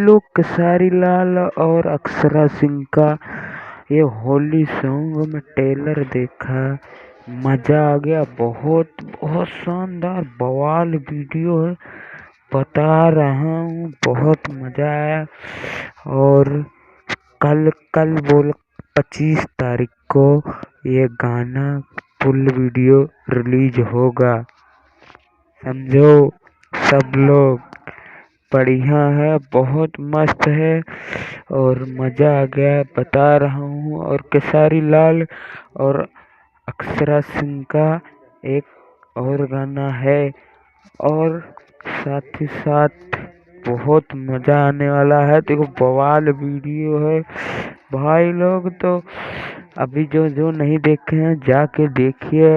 लोग खेसारी लाल और अक्षरा सिंह का ये होली सॉन्ग में ट्रेलर देखा, मजा आ गया। बहुत बहुत शानदार बवाल वीडियो है, बता रहा हूँ, बहुत मजा आया। और कल कल बोल 25 तारीख को ये गाना फुल वीडियो रिलीज होगा, समझो सब लोग। बढ़िया है, बहुत मस्त है और मजा आ गया, बता रहा हूँ। और खेसारी लाल और अक्षरा सिंह का एक और गाना है, और साथ ही साथ बहुत मजा आने वाला है। देखो बवाल वीडियो है भाई लोग, तो अभी जो जो नहीं देखे हैं जाके देखिए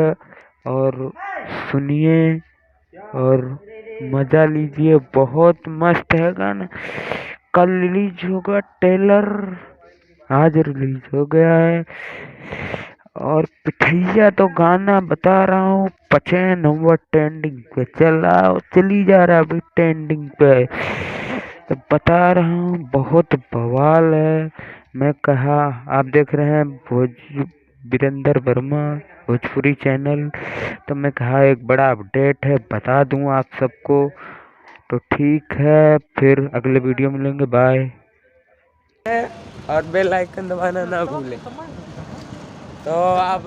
और सुनिए और मजा लीजिए। बहुत मस्त है गाना। कल रिलीज होगा ट्रेलर, आज रिलीज हो गया है। और पिठैया तो गाना बता रहा हूँ 5 नंबर ट्रेंडिंग पे चली जा रहा है अभी ट्रेंडिंग पे, तो बता रहा हूँ बहुत बवाल है। मैं कहा आप देख रहे हैं वीरेंद्र वर्मा भोजपुरी चैनल, तो मैं कहा एक बड़ा अपडेट है बता दूं आप सबको। तो ठीक है, फिर अगले वीडियो मिलेंगे, बाय। और बेल आइकन दबाना ना भूलें। तो आप